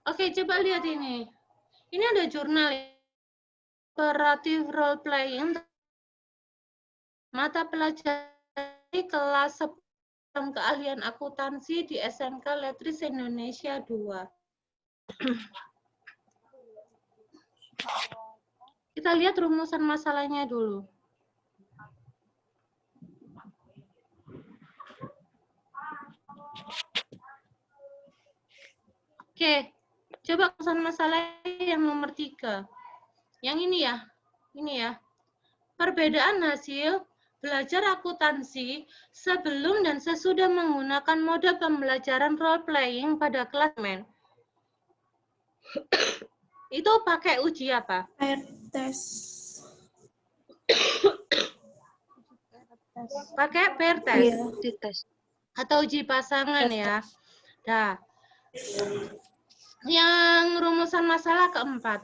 Oke, coba lihat ini. Ini ada jurnal operatif role playing mata pelajaran kelas 10 keahlian akuntansi di SMK Letris Indonesia 2. Kita lihat rumusan masalahnya dulu. Oke, coba rumusan masalah yang nomor 3. Yang ini ya. Perbedaan hasil belajar akuntansi sebelum dan sesudah menggunakan mode pembelajaran role playing pada kelas men. Itu pakai uji apa? Air tes. Pakai pair test. Iya. Atau uji pasangan ya. Nah, yang rumusan masalah keempat.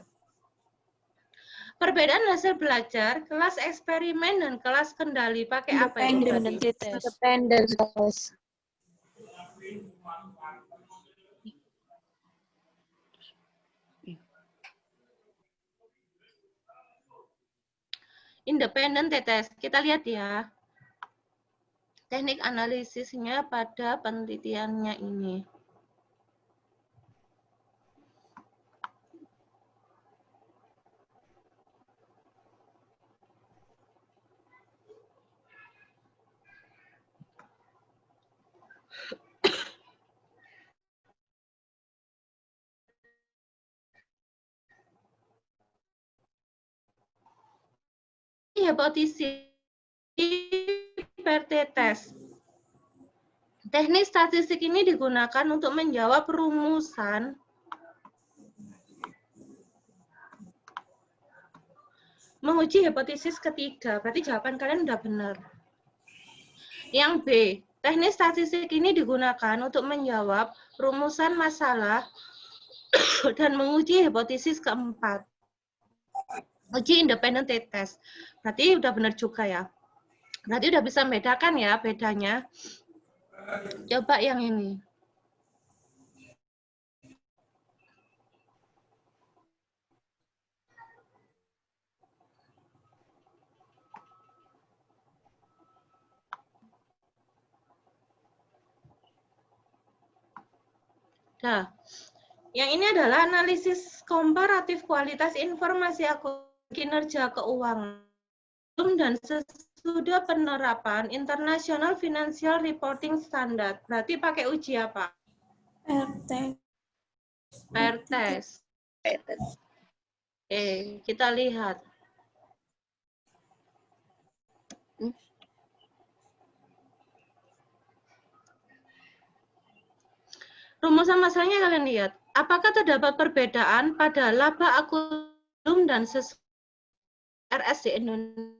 Perbedaan hasil belajar, kelas eksperimen dan kelas kendali pakai apa itu? Independent test. Independent test. Kita lihat ya. Teknik analisisnya pada penelitiannya ini. Hipotesis PRT test. Teknik statistik ini digunakan untuk menjawab rumusan menguji hipotesis ketiga. Berarti jawaban kalian udah benar. Yang B, teknik statistik ini digunakan untuk menjawab rumusan masalah dan menguji hipotesis keempat. Uji independent test. Berarti udah benar juga ya. Berarti udah bisa membedakan ya bedanya. Coba yang ini. Nah, yang ini adalah analisis komparatif kualitas informasi kinerja keuangan dan sesudah penerapan International Financial Reporting Standard. Berarti pakai uji apa? Pair test. Kita lihat. Rumusan masalahnya kalian lihat. Apakah terdapat perbedaan pada laba akuntum dan RS di Indonesia?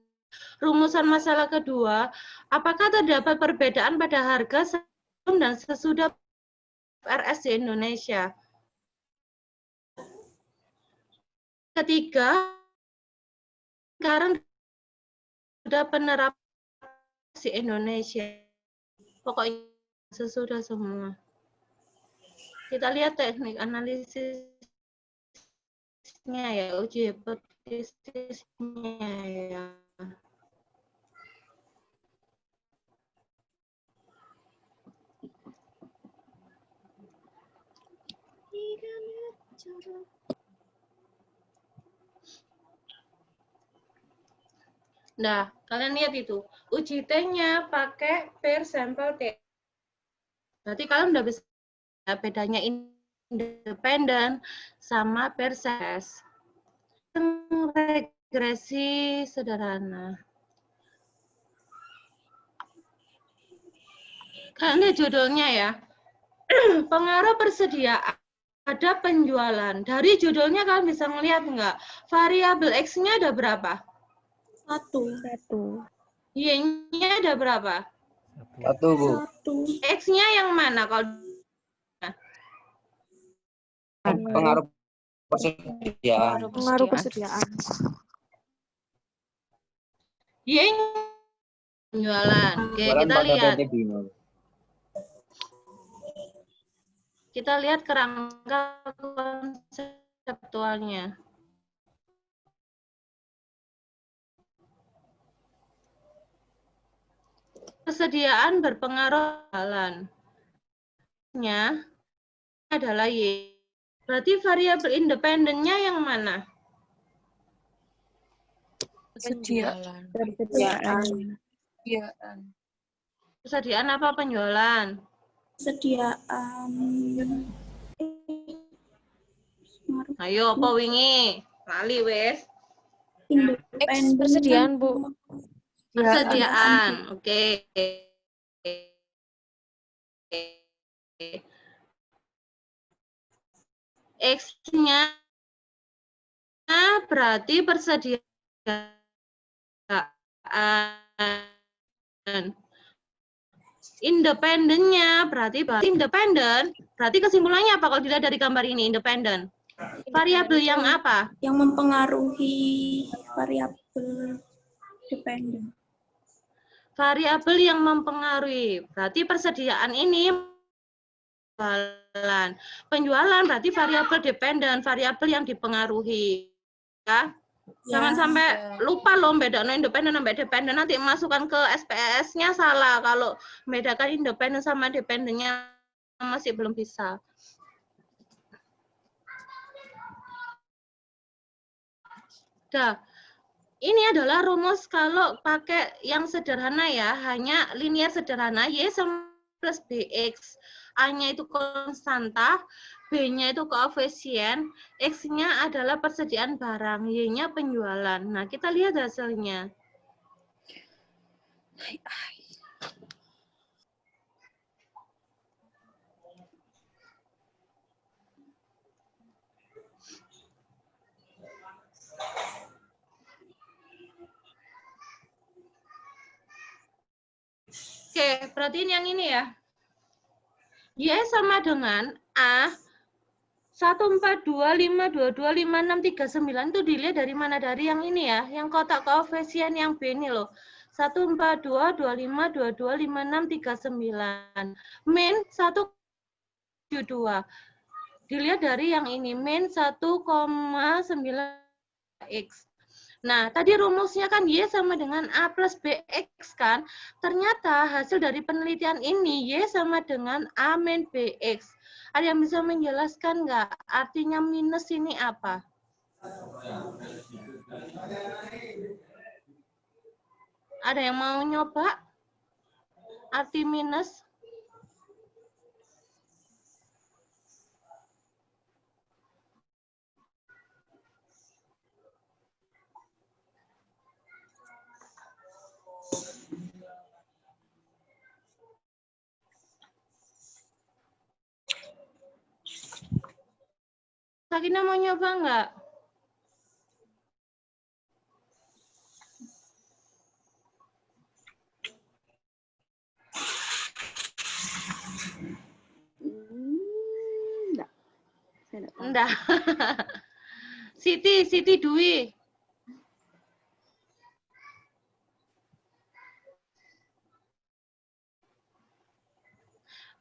Rumusan masalah kedua, apakah terdapat perbedaan pada harga sebelum dan sesudah RS di Indonesia? Ketiga, sekarang sudah penerapan di Indonesia. Pokoknya sesudah semua. Kita lihat teknik analisisnya ya, uji hipotesisnya ya. Nah, kalian lihat itu. Uji T-nya pakai pair sample T. Berarti kalian udah bisa bedanya independen sama pair test. Regresi sederhana. Kalian lihat judulnya ya. Pengaruh persediaan ada penjualan. Dari judulnya kalian bisa melihat nggak? Variabel X-nya ada berapa? 1. Y-nya ada berapa? 1, Bu. 1. X-nya yang mana kalau Pengaruh persediaan. Pengaruh persediaan. Y-nya Penjualan. Oke, Jualan kita pada lihat. PT Bima. Kita lihat kerangka konseptualnya. Persediaan berpengaruh jalan. Nya adalah Y. Berarti variabel independennya yang mana? Persediaan. Persediaan. Persediaan apa penjualan? Persediaan. Ayo, apa wingi? Lali wes. Independen. Persediaan, Bu. Persediaan. Oke. X-nya berarti persediaan. Independennya berarti independen. Berarti kesimpulannya apa kalau dilihat dari gambar ini independen? Variabel yang apa? Yang mempengaruhi variabel dependen. Variabel yang mempengaruhi. Berarti persediaan ini penjualan berarti variabel dependen, variabel yang dipengaruhi. Ya. Jangan sampai lupa loh bedakan independen sampai dependen, nanti masukkan ke SPSS-nya salah kalau membedakan independen sama dependennya masih belum bisa. Dah. Ini adalah rumus kalau pakai yang sederhana ya, hanya linear sederhana Y sama plus BX. A-nya itu konstanta, B-nya itu koefisien, X-nya adalah persediaan barang, Y-nya penjualan. Nah, kita lihat hasilnya. Oke, perhatiin yang ini ya. Y sama dengan A 142522569 itu dilihat dari mana? Dari yang ini ya, yang kotak koefisien yang B ini loh. 14225225639. Min 172. Dilihat dari yang ini, min 1,9x. Nah, tadi rumusnya kan Y sama dengan A plus BX kan. Ternyata hasil dari penelitian ini Y sama dengan A min BX. Ada yang bisa menjelaskan nggak artinya minus ini apa? Ada yang mau nyoba? Arti minus? Sakina mau nyoba nggak? Enggak. Saya enggak tahu. Enggak. Siti Dwi.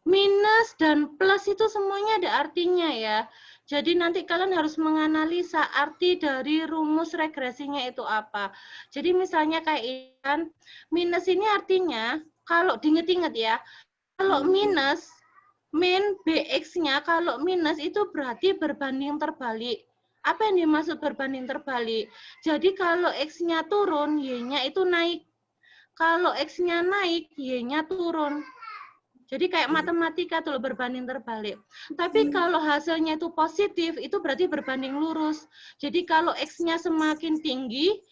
Minus dan plus itu semuanya ada artinya ya. Jadi nanti kalian harus menganalisa arti dari rumus regresinya itu apa. Jadi misalnya kayak ikan, minus ini artinya, kalau diinget-inget ya, kalau minus, min BX-nya kalau minus itu berarti berbanding terbalik. Apa yang dimaksud berbanding terbalik? Jadi kalau X-nya turun, Y-nya itu naik. Kalau X-nya naik, Y-nya turun. Jadi kayak matematika tuh berbanding terbalik. Tapi kalau hasilnya itu positif, itu berarti berbanding lurus. Jadi kalau X-nya semakin tinggi,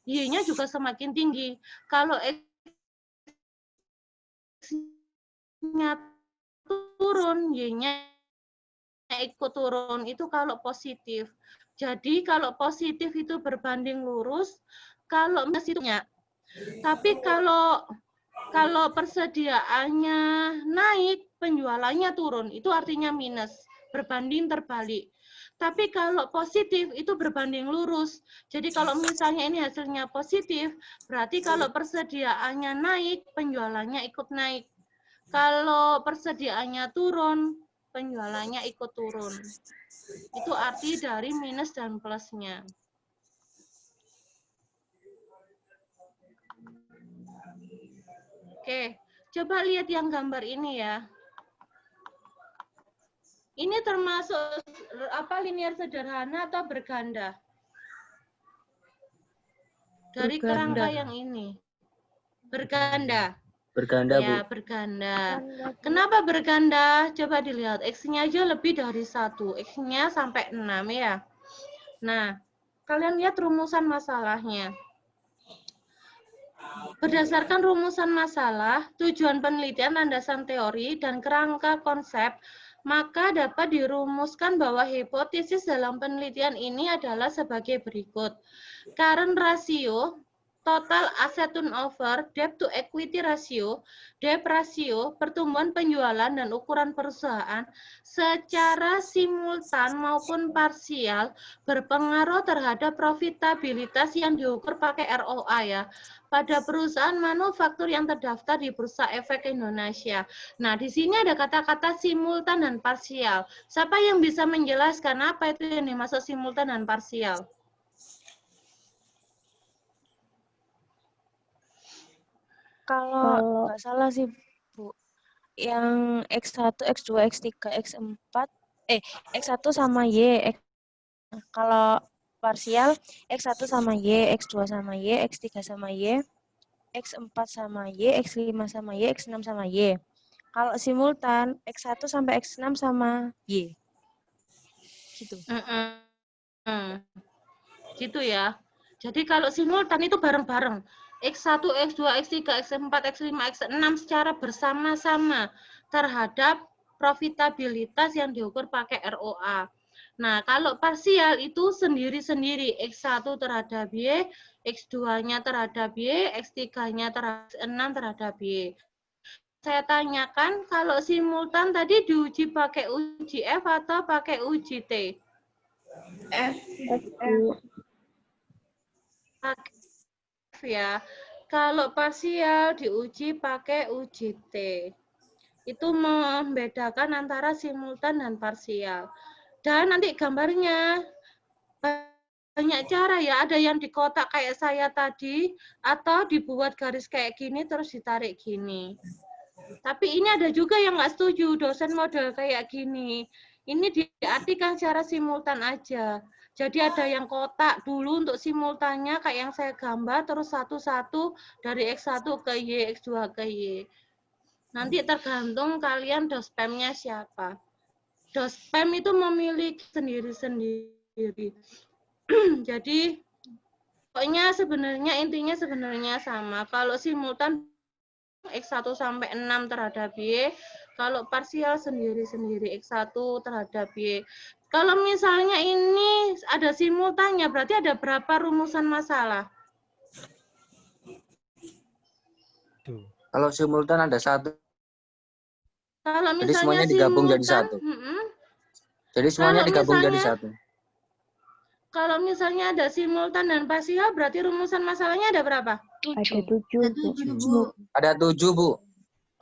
Y-nya juga semakin tinggi. Kalau X-nya turun, Y-nya ikut turun. Itu kalau positif. Jadi kalau positif itu berbanding lurus, kalau minus itu nya. Tapi kalau persediaannya naik, penjualannya turun, itu artinya minus, berbanding terbalik. Tapi kalau positif itu berbanding lurus. Jadi kalau misalnya ini hasilnya positif, berarti kalau persediaannya naik, penjualannya ikut naik. Kalau persediaannya turun, penjualannya ikut turun. Itu arti dari minus dan plusnya. Oke, coba lihat yang gambar ini ya. Ini termasuk apa, linear sederhana atau berganda? Dari kerangka yang ini. Berganda. Berganda, Bu. Ya, berganda. Kenapa berganda? Coba dilihat. X-nya aja lebih dari 1. X-nya sampai 6 ya. Nah, kalian lihat rumusan masalahnya. Berdasarkan rumusan masalah, tujuan penelitian, landasan teori, dan kerangka konsep, maka dapat dirumuskan bahwa hipotesis dalam penelitian ini adalah sebagai berikut. Current ratio, total asset turnover, debt to equity ratio, debt ratio, pertumbuhan penjualan dan ukuran perusahaan secara simultan maupun parsial berpengaruh terhadap profitabilitas yang diukur pakai ROA ya, pada perusahaan manufaktur yang terdaftar di Bursa Efek Indonesia. Nah, di sini ada kata-kata simultan dan parsial. Siapa yang bisa menjelaskan apa itu yang dimaksud simultan dan parsial? Kalau nggak salah sih, Bu, yang X1, X2, X3, X4, X1 sama Y. Kalau parsial, X1 sama Y, X2 sama Y, X3 sama Y, X4 sama Y, X5 sama Y, X6 sama Y. Kalau simultan, X1 sampai X6 sama Y. Gitu. Gitu ya. Jadi kalau simultan itu bareng-bareng. X1, X2, X3, X4, X5, X6 secara bersama-sama terhadap profitabilitas yang diukur pakai ROA. Nah, kalau parsial itu sendiri-sendiri, X1 terhadap Y, X2-nya terhadap Y, X3-nya terhadap 6 terhadap Y. Saya tanyakan, kalau simultan tadi diuji pakai uji F atau pakai uji T? F. Ya. Kalau parsial diuji pakai uji T. Itu membedakan antara simultan dan parsial. Dan nanti gambarnya banyak cara ya, ada yang di kotak kayak saya tadi, atau dibuat garis kayak gini terus ditarik gini. Tapi ini ada juga yang nggak setuju, dosen model kayak gini. Ini diartikan secara simultan aja. Jadi ada yang kotak dulu untuk simultannya kayak yang saya gambar, terus satu-satu dari X1 ke Y, X2 ke Y. Nanti tergantung kalian dospemnya siapa. Dospem itu memiliki sendiri-sendiri. Jadi pokoknya sebenarnya intinya sebenarnya sama. Kalau simultan X1 sampai 6 terhadap Y, kalau parsial sendiri-sendiri X1 terhadap Y. Kalau misalnya ini ada simultannya, berarti ada berapa rumusan masalah? Kalau simultan ada 1. Kalau Jadi semuanya digabung jadi 1. Jadi semuanya digabung jadi 1. Kalau misalnya ada simultan dan parsial, berarti rumusan masalahnya ada berapa? 7. Ada 7, Bu. Ada 7, Bu.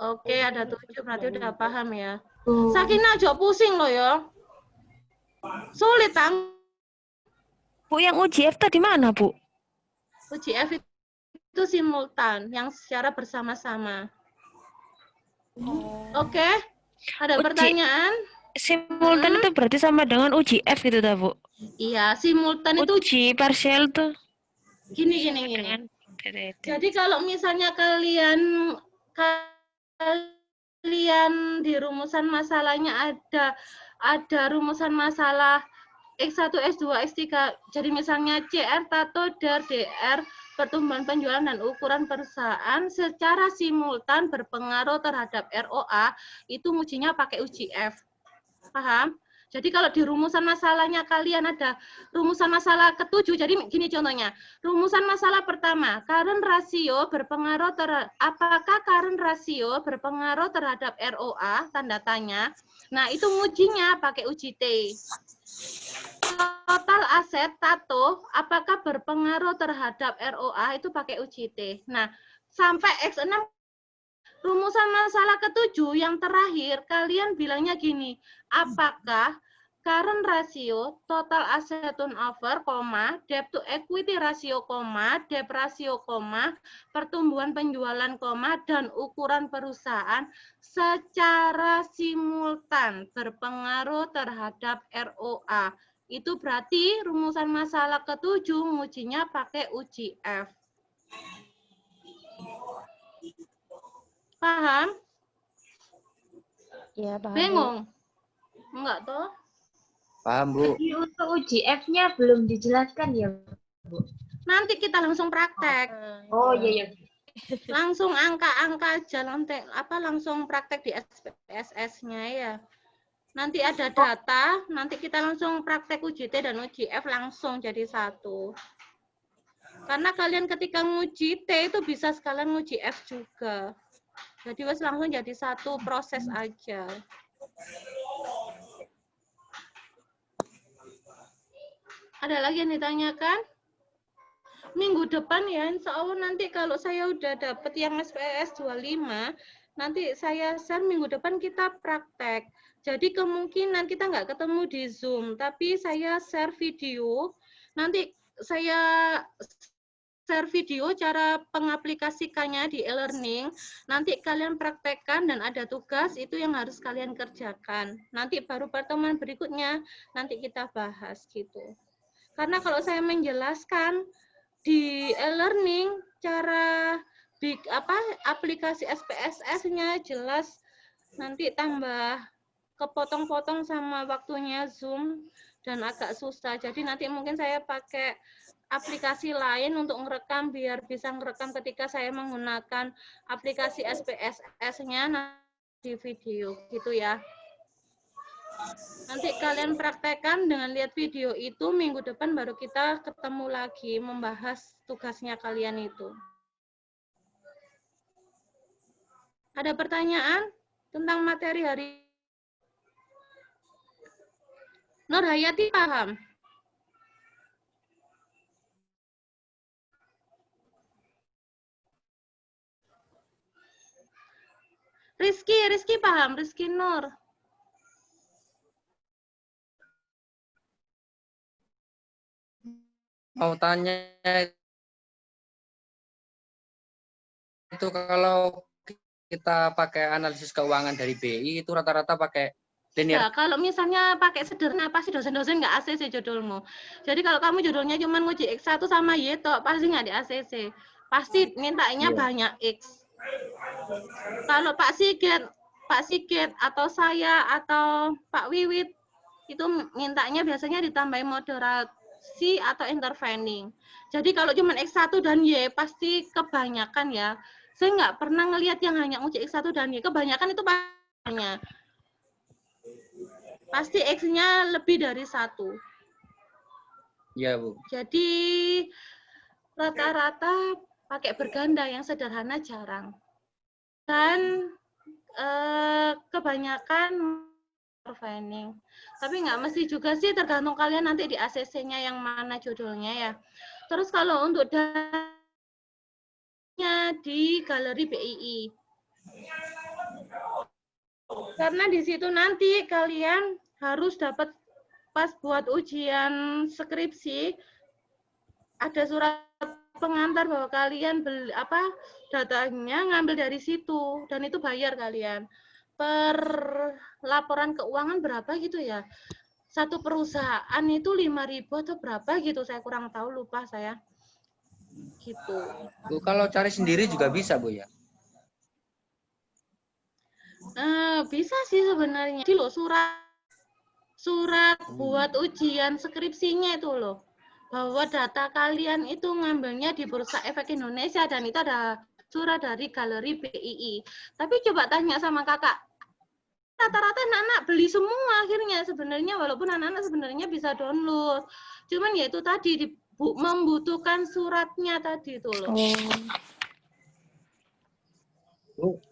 Oke, ada 7, berarti udah paham ya. Sakinah aja pusing loh ya. Sulit, Tang. Bu, yang uji F tadi mana, Bu? Uji F itu simultan, yang secara bersama-sama. Oke, ada pertanyaan? Simultan itu berarti sama dengan uji F gitu, dah, Bu? Iya, simultan itu uji parsial tuh. Gini. Jadi kalau misalnya kalian di rumusan masalahnya ada rumusan masalah X1, X2, X3. Jadi misalnya CR, Tato, DAR, DR, pertumbuhan penjualan dan ukuran perusahaan secara simultan berpengaruh terhadap ROA, itu ujinya pakai uji F. Paham? Jadi kalau di rumusan masalahnya kalian ada rumusan masalah ke-7, jadi gini contohnya. Rumusan masalah pertama, current ratio berpengaruh apakah current ratio berpengaruh terhadap ROA, tanda tanya. Nah, itu ujinya pakai uji T. Total aset Tato, apakah berpengaruh terhadap ROA itu pakai uji T. Nah, sampai X6, rumusan masalah ke-7 yang terakhir, kalian bilangnya gini, apakah current ratio, total asset turnover, debt to equity ratio, debt ratio, pertumbuhan penjualan, dan ukuran perusahaan secara simultan berpengaruh terhadap ROA. Itu berarti rumusan masalah ke-7 ngujinya pakai uji F. Paham? Ya, paham. Bingung? Enggak toh? Paham, Bu. Jadi untuk uji F-nya belum dijelaskan ya, Bu? Nanti kita langsung praktek. Oh iya. Langsung angka-angka aja, langsung praktek di SPSS-nya ya. Nanti ada data, nanti kita langsung praktek uji T dan uji F langsung jadi satu. Karena kalian ketika nguji T itu bisa sekalian nguji F juga. Jadi langsung jadi satu proses aja. Ada lagi yang ditanyakan? Minggu depan ya, insya Allah nanti kalau saya udah dapet yang SPS 25, nanti saya share minggu depan kita praktek. Jadi kemungkinan kita nggak ketemu di Zoom, tapi saya share video. Nanti saya share video cara pengaplikasikannya di e-learning. Nanti kalian praktekkan dan ada tugas itu yang harus kalian kerjakan. Nanti baru pertemuan berikutnya, nanti kita bahas gitu. Karena kalau saya menjelaskan di e-learning cara aplikasi SPSS-nya jelas, nanti tambah kepotong-potong sama waktunya Zoom dan agak susah. Jadi nanti mungkin saya pakai aplikasi lain untuk ngerekam biar bisa ngerekam ketika saya menggunakan aplikasi SPSS-nya di video gitu ya. Nanti kalian praktekkan dengan lihat video itu, minggu depan baru kita ketemu lagi membahas tugasnya kalian itu. Ada pertanyaan tentang materi hari ini? Nur Hayati paham? Rizky paham? Rizky Nur. Mau tanya itu kalau kita pakai analisis keuangan dari BI itu rata-rata pakai linear. Ya, kalau misalnya pakai sederhana pasti dosen-dosen nggak ACC judulmu. Jadi kalau kamu judulnya cuma nguji X1 sama Y toh pasti nggak di ACC. Pasti mintanya banyak X. Kalau Pak Sigit atau saya atau Pak Wiwit itu mintanya biasanya ditambahin moderasi atau intervening. Jadi kalau cuma X1 dan Y pasti kebanyakan ya. Saya nggak pernah ngelihat yang hanya uji X1 dan Y. Kebanyakan itu banyak. Pasti X-nya lebih dari 1. Iya, Bu. Jadi rata-rata pakai berganda, yang sederhana jarang. Dan kebanyakan intervening. Tapi nggak mesti juga sih, tergantung kalian nanti di ACC-nya yang mana judulnya ya. Terus kalau untuk datanya di Galeri BII. Karena di situ nanti kalian harus dapat pas buat ujian skripsi ada surat pengantar bahwa kalian datanya ngambil dari situ dan itu bayar kalian. Per laporan keuangan berapa gitu ya? Satu perusahaan itu 5.000 atau berapa gitu, saya kurang tahu, lupa saya. Gitu. Bu, kalau cari sendiri juga bisa, Bu ya? Bisa sih sebenarnya. Jadi loh surat buat ujian skripsinya itu loh, bahwa data kalian itu ngambilnya di Bursa Efek Indonesia dan itu ada surat dari Galeri BII. Tapi coba tanya sama kakak, rata-rata anak-anak beli semua akhirnya sebenarnya, walaupun anak-anak sebenarnya bisa download. Cuman ya itu tadi membutuhkan suratnya tadi itu loh.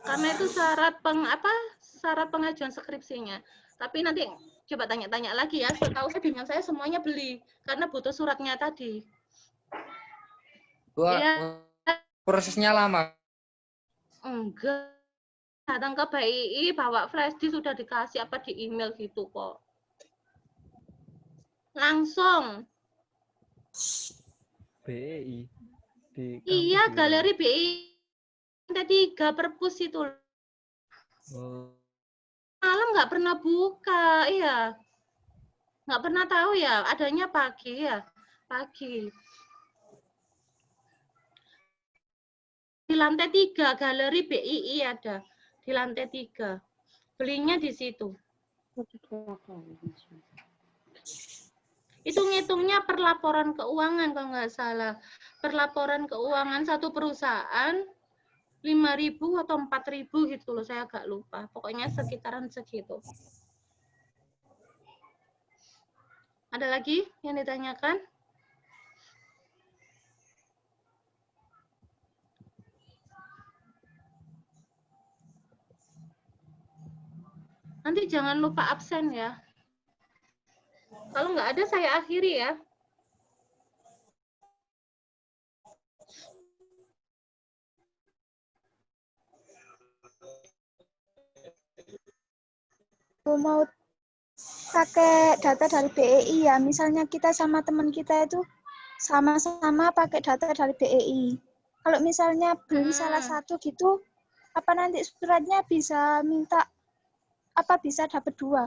Karena itu syarat pengajuan skripsinya. Tapi nanti Coba tanya-tanya lagi ya. Setahu saya dengan saya semuanya beli karena butuh suratnya tadi. Gua Iya. prosesnya lama. Enggak. Datang ke BII bawa flash disk sudah dikasih apa di email gitu kok. Langsung. BEI di Iya, kampus gitu. galeri BII lantai 3 perpus itu. Oh, Malam nggak pernah buka, iya. Nggak pernah tahu ya, adanya pagi ya. Pagi. Di lantai 3, galeri BII ada. Di lantai 3. Belinya di situ. Itu ngitungnya per laporan keuangan kalau nggak salah. Per laporan keuangan satu perusahaan 5.000 atau 4.000 gitu loh, saya agak lupa. Pokoknya sekitaran segitu. Ada lagi yang ditanyakan? Nanti jangan lupa absen ya. Kalau nggak ada, saya akhiri ya. Mau pakai data dari BEI ya, misalnya kita sama teman kita itu sama-sama pakai data dari BEI. Kalau misalnya beli salah satu gitu, apa nanti suratnya bisa minta, apa bisa dapat 2?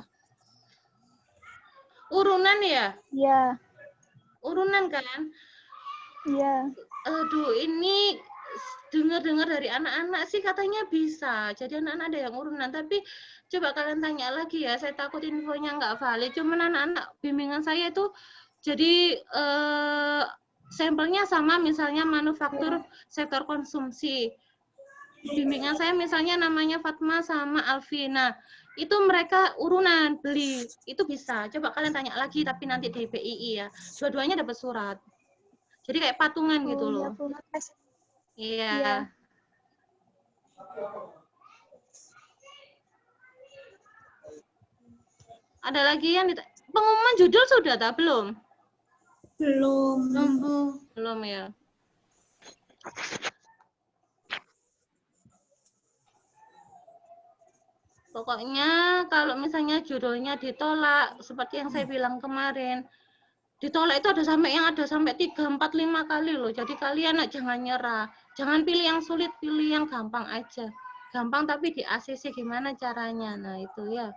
Urunan ya? Iya, Urunan kan? iya. Aduh, ini dengar-dengar dari anak-anak sih katanya bisa. Jadi anak-anak ada yang urunan. Tapi coba kalian tanya lagi ya. Saya takut infonya nggak valid. Cuman anak-anak bimbingan saya itu jadi sampelnya sama, misalnya manufaktur sektor konsumsi. Bimbingan saya misalnya namanya Fatma sama Alvina. Itu mereka urunan beli. Itu bisa. Coba kalian tanya lagi tapi nanti di BII ya. Dua-duanya dapat surat. Jadi kayak patungan gitu Oh, loh. iya, Bu. Makasih. Iya. Iya. Ada lagi yang pengumuman judul sudah tak? Belum? Belum. Belum ya. Pokoknya kalau misalnya judulnya ditolak, seperti yang saya bilang kemarin, ditolak itu ada sampai 3, 4, 5 kali loh. Jadi kalian jangan nyerah. Jangan pilih yang sulit, pilih yang gampang aja. Gampang tapi di ACC gimana caranya. Nah, itu ya.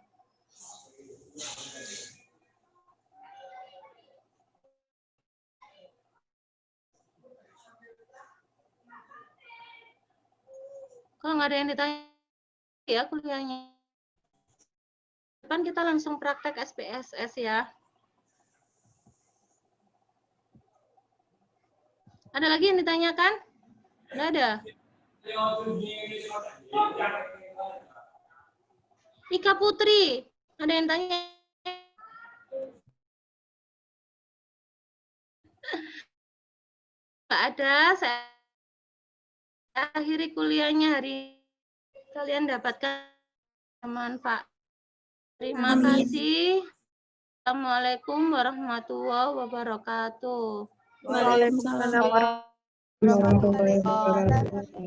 Kalau nggak ada yang ditanya ya kuliahnya. Depan kita langsung praktek SPSS ya. Ada lagi yang ditanyakan? Nggak ada? Ika Putri, ada yang tanya? Nggak ada, saya akhiri kuliahnya hari kalian dapatkan manfaat. Terima kasih. Assalamualaikum warahmatullahi wabarakatuh. Waalaikumsalam warahmatullahi wabarakatuh.